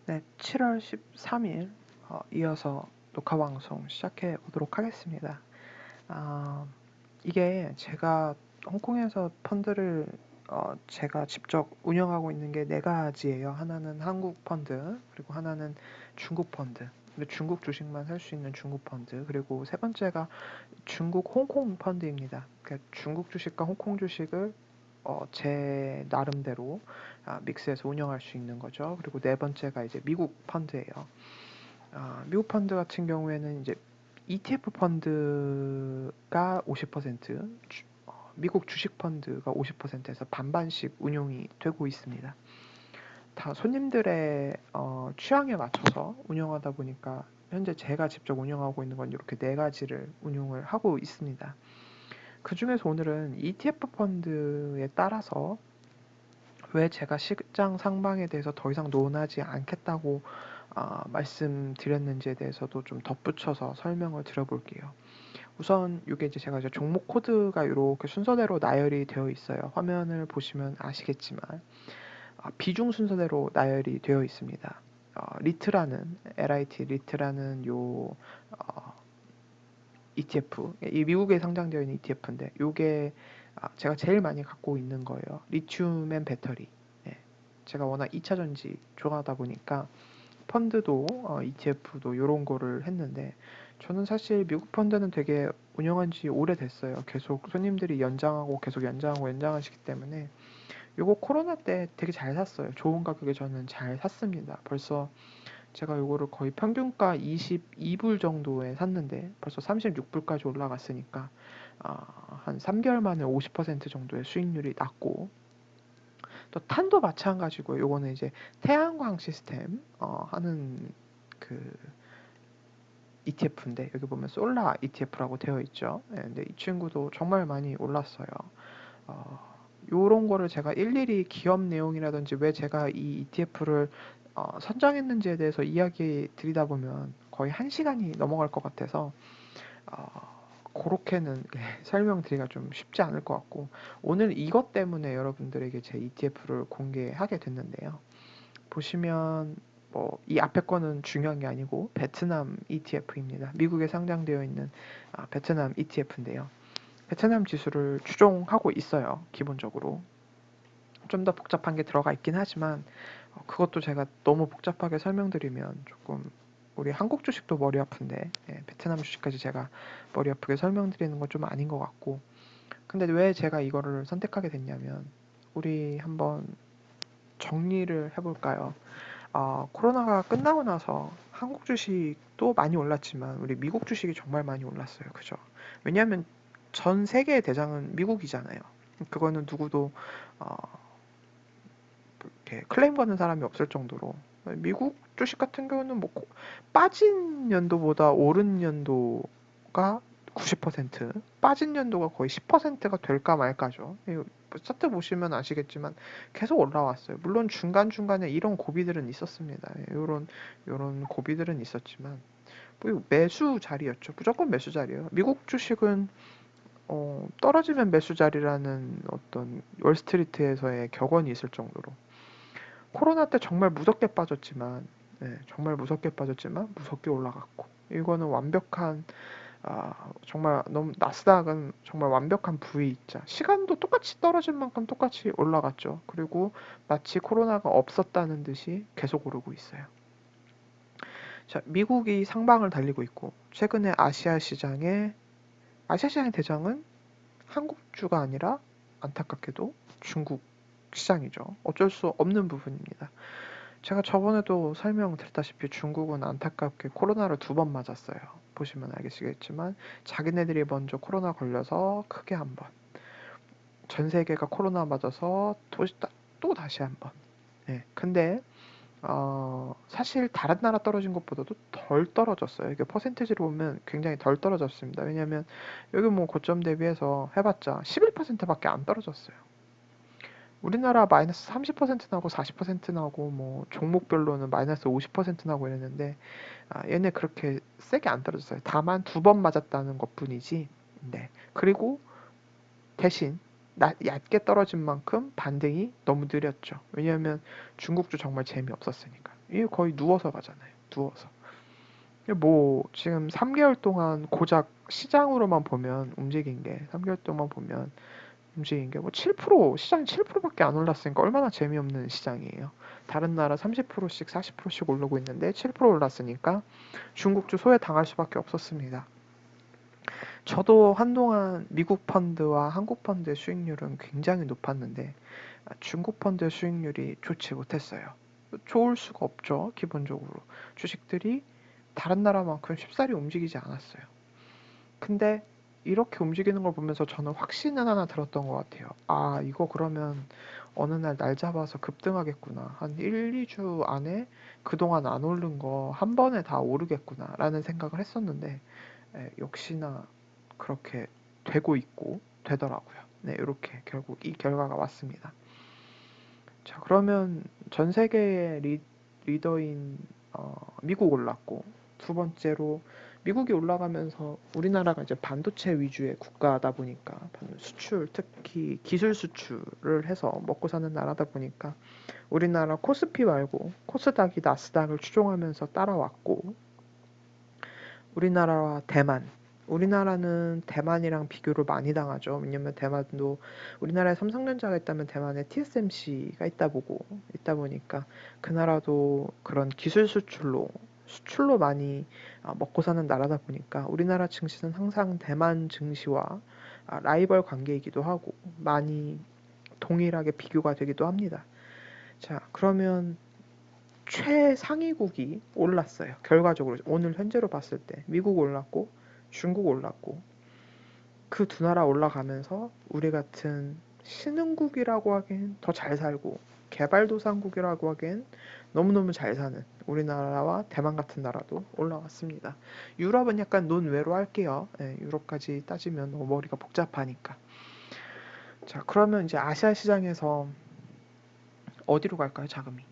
네, 7월 13일 이어서 녹화 방송 시작해 보도록 하겠습니다. 아, 이게 제가 홍콩에서 펀드를 제가 직접 운영하고 있는 게 네 가지예요. 하나는 한국 펀드, 그리고 하나는 중국 펀드, 근데 중국 주식만 살 수 있는 중국 펀드, 그리고 세 번째가 중국 홍콩 펀드입니다. 그러니까 중국 주식과 홍콩 주식을 제 나름대로 믹스해서 운영할 수 있는 거죠. 그리고 네 번째가 이제 미국 펀드예요. 미국 펀드 같은 경우에는 이제 ETF 펀드가 50%, 미국 주식 펀드가 50%에서 반반씩 운용이 되고 있습니다. 다 손님들의 취향에 맞춰서 운영하다 보니까 현재 제가 직접 운영하고 있는 건 이렇게 네 가지를 운용을 하고 있습니다. 그 중에서 오늘은 ETF 펀드에 따라서 왜 제가 시장 상방에 대해서 더 이상 논하지 않겠다고 말씀드렸는지에 대해서도 좀 덧붙여서 설명을 드려볼게요. 우선 이게 이제 제가 이제 종목 코드가 이렇게 순서대로 나열이 되어 있어요. 화면을 보시면 아시겠지만 비중 순서대로 나열이 되어 있습니다. 리트라는 LIT 리트라는 ETF, 이 미국에 상장되어 있는 ETF인데 이게 제가 제일 많이 갖고 있는 거예요. 리튬앤 배터리. 예, 제가 워낙 2차 전지 좋아하다 보니까 펀드도 ETF도 이런 거를 했는데 저는 사실 미국 펀드는 되게 운영한 지 오래됐어요. 계속 손님들이 연장하고 계속 연장하고 연장하시기 때문에 요거 코로나 때 되게 잘 샀어요. 좋은 가격에 저는 잘 샀습니다. 벌써 제가 요거를 거의 평균가 22불 정도에 샀는데 벌써 36불까지 올라갔으니까 한 3개월 만에 50% 정도의 수익률이 났고, 또 탄도 마찬가지고 요거는 이제 태양광 시스템 하는 그 ETF인데 여기 보면 솔라 ETF라고 되어 있죠. 네, 근데 이 친구도 정말 많이 올랐어요. 요런 거를 제가 일일이 기업 내용이라든지 왜 제가 이 ETF를 선정했는지에 대해서 이야기 드리다 보면 거의 1시간이 넘어갈 것 같아서 그렇게는 설명드리기가 좀 쉽지 않을 것 같고, 오늘 이것 때문에 여러분들에게 제 ETF를 공개하게 됐는데요. 보시면 뭐 이 앞에 거는 중요한 게 아니고 베트남 ETF입니다. 미국에 상장되어 있는 베트남 ETF인데요. 베트남 지수를 추종하고 있어요. 기본적으로. 좀 더 복잡한 게 들어가 있긴 하지만 그것도 제가 너무 복잡하게 설명드리면 조금 우리 한국 주식도 머리 아픈데 베트남 주식까지 제가 머리 아프게 설명드리는 건 좀 아닌 것 같고, 근데 왜 제가 이거를 선택하게 됐냐면 우리 한번 정리를 해볼까요? 코로나가 끝나고 나서 한국 주식도 많이 올랐지만 우리 미국 주식이 정말 많이 올랐어요. 그죠? 왜냐하면 전 세계의 대장은 미국이잖아요. 그거는 누구도 어, 이렇게 클레임 거는 사람이 없을 정도로 미국 주식 같은 경우는 뭐 빠진 연도보다 오른 연도가 90%, 빠진 연도가 거의 10%가 될까 말까죠. 차트 보시면 아시겠지만 계속 올라왔어요. 물론 중간중간에 이런 고비들은 있었습니다. 이런 고비들은 있었지만 뭐 매수 자리였죠. 무조건 매수 자리예요. 미국 주식은 떨어지면 매수 자리라는 어떤 월스트리트에서의 격언이 있을 정도로 코로나 때 정말 무섭게 빠졌지만, 정말 무섭게 빠졌지만 무섭게 올라갔고, 이거는 완벽한 정말 너무 나스닥은 정말 완벽한 V자. 시간도 똑같이 떨어진 만큼 똑같이 올라갔죠. 그리고 마치 코로나가 없었다는 듯이 계속 오르고 있어요. 자, 미국이 상방을 달리고 있고 최근에 아시아 시장의 대장은 한국주가 아니라 안타깝게도 중국 시장이죠. 어쩔 수 없는 부분입니다. 제가 저번에도 설명드렸다시피 중국은 안타깝게 코로나를 2번 맞았어요. 보시면 알겠지만 자기네들이 먼저 코로나 걸려서 크게 한 번, 전 세계가 코로나 맞아서 또 다시 한 번. 근데 사실 다른 나라 떨어진 것보다도 덜 떨어졌어요. 이게 퍼센테이지로 보면 굉장히 덜 떨어졌습니다. 왜냐면 여기 뭐 고점 대비해서 해봤자 11%밖에 안 떨어졌어요. 우리나라 마이너스 30% 나고 40% 나고 뭐 종목별로는 마이너스 50% 나고 이랬는데 얘네 그렇게 세게 안 떨어졌어요. 다만 2번 맞았다는 것뿐이지. 네. 그리고 대신 얕게 떨어진 만큼 반등이 너무 느렸죠. 왜냐하면 중국주 정말 재미없었으니까. 이게 거의 누워서 가잖아요. 누워서. 뭐 지금 3개월 동안 고작 시장으로만 보면 움직인 게 3개월 동안 보면 움직인 게 뭐 7% 시장이 7%밖에 안 올랐으니까 얼마나 재미없는 시장이에요. 다른 나라 30%씩 40%씩 오르고 있는데 7% 올랐으니까 중국주 소외 당할 수밖에 없었습니다. 저도 한동안 미국 펀드와 한국 펀드의 수익률은 굉장히 높았는데 중국 펀드의 수익률이 좋지 못했어요. 좋을 수가 없죠. 기본적으로 주식들이 다른 나라만큼 쉽사리 움직이지 않았어요. 근데 이렇게 움직이는 걸 보면서 저는 확신은 하나 들었던 것 같아요. 아, 이거 그러면 어느 날 잡아서 급등하겠구나. 한 1, 2주 안에 그동안 안 오른 거 한 번에 다 오르겠구나. 라는 생각을 했었는데, 역시나 그렇게 되고 있고, 되더라고요. 네, 이렇게 결국 이 결과가 왔습니다. 자, 그러면 전 세계의 리더인 미국 올랐고, 두 번째로 미국이 올라가면서 우리나라가 이제 반도체 위주의 국가다 보니까 수출, 특히 기술 수출을 해서 먹고 사는 나라다 보니까 우리나라 코스피 말고 코스닥이 나스닥을 추종하면서 따라왔고, 우리나라와 대만. 우리나라는 대만이랑 비교를 많이 당하죠. 왜냐면 대만도 우리나라에 삼성전자가 있다면 대만에 TSMC가 있다 보니까 그 나라도 그런 기술 수출로 많이 먹고 사는 나라다 보니까 우리나라 증시는 항상 대만 증시와 라이벌 관계이기도 하고 많이 동일하게 비교가 되기도 합니다. 자, 그러면 최상위국이 올랐어요. 결과적으로 오늘 현재로 봤을 때 미국 올랐고 중국 올랐고 그 두 나라 올라가면서 우리 같은 신흥국이라고 하기엔 더 잘 살고 개발도상국이라고 하기엔 너무너무 잘 사는 우리나라와 대만 같은 나라도 올라왔습니다. 유럽은 약간 논외로 할게요. 유럽까지 따지면 너무 머리가 복잡하니까. 자, 그러면 이제 아시아 시장에서 어디로 갈까요, 자금이?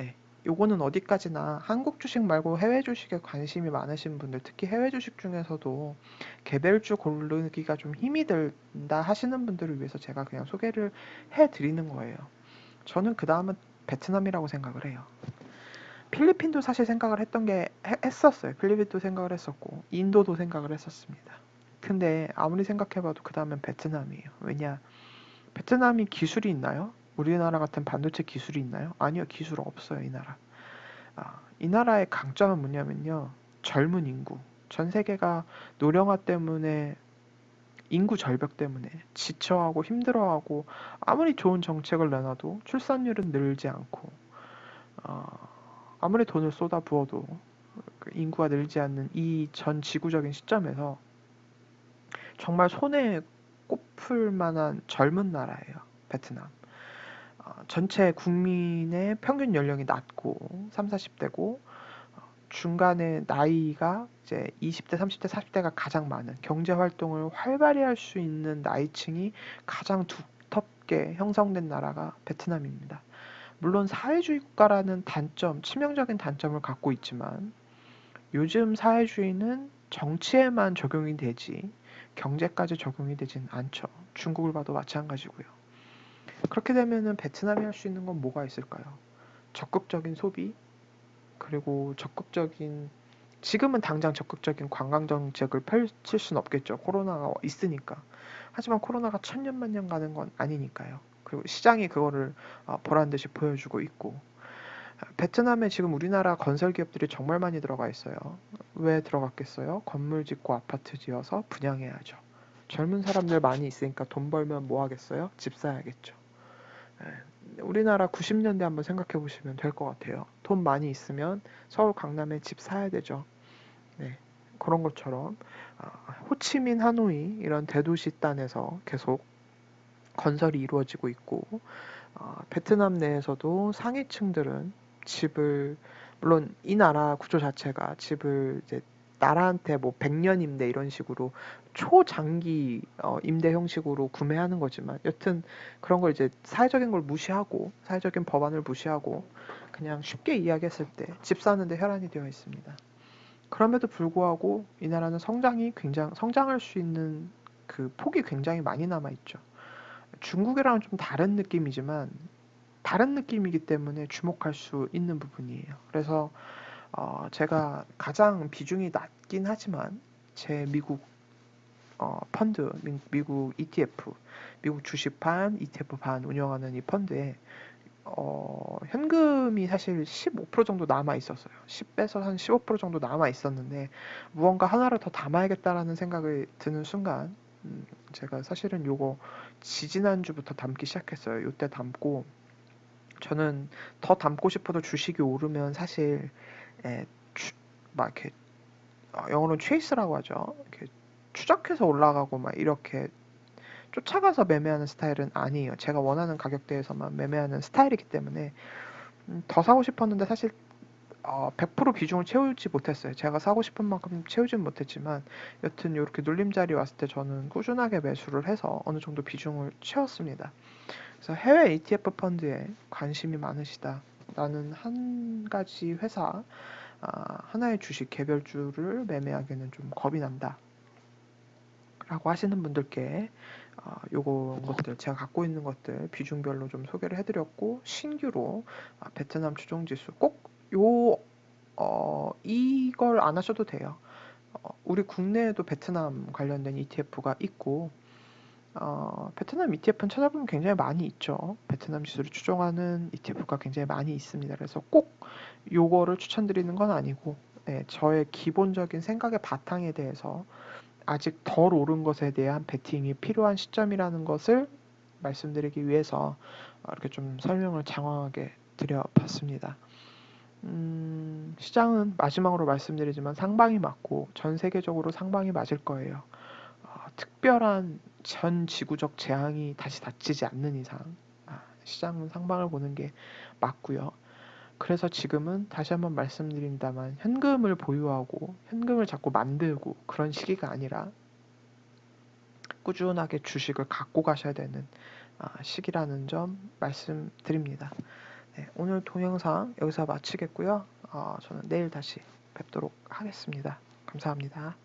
예. 요거는 어디까지나 한국 주식 말고 해외 주식에 관심이 많으신 분들, 특히 해외 주식 중에서도 개별주 고르기가 좀 힘이 든다 하시는 분들을 위해서 제가 그냥 소개를 해 드리는 거예요. 저는 그 다음은 베트남이라고 생각을 해요. 필리핀도 사실 생각을 했었어요. 필리핀도 생각을 했었고, 인도도 생각을 했었습니다. 근데 아무리 생각해봐도 그 다음엔 베트남이에요. 왜냐? 베트남이 기술이 있나요? 우리나라 같은 반도체 기술이 있나요? 아니요, 기술 없어요, 이 나라. 이 나라의 강점은 뭐냐면요. 젊은 인구. 전 세계가 노령화 때문에 인구 절벽 때문에 지쳐하고 힘들어하고 아무리 좋은 정책을 내놔도 출산율은 늘지 않고 아무리 돈을 쏟아부어도 인구가 늘지 않는 이 전 지구적인 시점에서 정말 손에 꼽을 만한 젊은 나라예요. 베트남. 전체 국민의 평균 연령이 낮고 3, 40대고 중간에 나이가 이제 20대, 30대, 40대가 가장 많은 경제 활동을 활발히 할 수 있는 나이층이 가장 두텁게 형성된 나라가 베트남입니다. 물론 사회주의 국가라는 단점, 치명적인 단점을 갖고 있지만 요즘 사회주의는 정치에만 적용이 되지 경제까지 적용이 되진 않죠. 중국을 봐도 마찬가지고요. 그렇게 되면은 베트남이 할 수 있는 건 뭐가 있을까요? 적극적인 소비, 그리고 지금은 당장 적극적인 관광 정책을 펼칠 수는 없겠죠. 코로나가 있으니까. 하지만 코로나가 천년만년 가는 건 아니니까요. 그리고 시장이 그거를 보란 듯이 보여주고 있고. 베트남에 지금 우리나라 건설 기업들이 정말 많이 들어가 있어요. 왜 들어갔겠어요? 건물 짓고 아파트 지어서 분양해야죠. 젊은 사람들 많이 있으니까 돈 벌면 뭐 하겠어요? 집 사야겠죠. 우리나라 90년대 한번 생각해 보시면 될 것 같아요. 돈 많이 있으면 서울 강남에 집 사야 되죠. 네, 그런 것처럼 호치민, 하노이 이런 대도시 단에서 계속 건설이 이루어지고 있고 베트남 내에서도 상위층들은 집을 물론 이 나라 구조 자체가 집을 이제 나라한테 뭐 100년 임대 이런 식으로 초장기 임대 형식으로 구매하는 거지만 여튼 그런 걸 이제 사회적인 걸 무시하고 사회적인 법안을 무시하고 그냥 쉽게 이야기했을 때 집 사는데 혈안이 되어 있습니다. 그럼에도 불구하고 이 나라는 성장할 수 있는 그 폭이 굉장히 많이 남아 있죠. 중국이랑은 좀 다른 느낌이지만 다른 느낌이기 때문에 주목할 수 있는 부분이에요. 그래서 제가 가장 비중이 낮긴 하지만 제 미국 펀드, 미국 ETF, 미국 주식판, ETF 반 운영하는 이 펀드에 현금이 사실 15% 정도 남아 있었어요. 10에서 한 15% 정도 남아 있었는데 무언가 하나를 더 담아야겠다라는 생각이 드는 순간 제가 사실은 요거 지지난주부터 담기 시작했어요. 요때 담고 저는 더 담고 싶어도 주식이 오르면 사실 에, 막 이렇게 영어로는 체이스라고 하죠. 이렇게 추적해서 올라가고 막 이렇게 쫓아가서 매매하는 스타일은 아니에요. 제가 원하는 가격대에서만 매매하는 스타일이기 때문에 더 사고 싶었는데 사실 100% 비중을 채우지 못했어요. 제가 사고 싶은 만큼 채우진 못했지만 여튼 이렇게 눌림자리 왔을 때 저는 꾸준하게 매수를 해서 어느 정도 비중을 채웠습니다. 그래서 해외 ETF 펀드에 관심이 많으시다. 나는 한 가지 회사, 하나의 주식 개별주를 매매하기에는 좀 겁이 난다. 라고 하시는 분들께 요거 것들 제가 갖고 있는 것들 비중별로 좀 소개를 해드렸고 신규로 베트남 추종지수 꼭 요 이걸 안 하셔도 돼요. 우리 국내에도 베트남 관련된 ETF가 있고 베트남 ETF는 찾아보면 굉장히 많이 있죠. 베트남 지수를 추종하는 ETF가 굉장히 많이 있습니다. 그래서 꼭 요거를 추천드리는 건 아니고 저의 기본적인 생각의 바탕에 대해서 아직 덜 오른 것에 대한 베팅이 필요한 시점이라는 것을 말씀드리기 위해서 이렇게 좀 설명을 장황하게 드려봤습니다. 시장은 마지막으로 말씀드리지만 상방이 맞고 전 세계적으로 상방이 맞을 거예요. 특별한 전 지구적 재앙이 다시 닥치지 않는 이상 시장은 상방을 보는 게 맞고요. 그래서 지금은 다시 한번 말씀드린다만 현금을 보유하고 현금을 자꾸 만들고 그런 시기가 아니라 꾸준하게 주식을 갖고 가셔야 되는 시기라는 점 말씀드립니다. 네, 오늘 동영상 여기서 마치겠고요. 저는 내일 다시 뵙도록 하겠습니다. 감사합니다.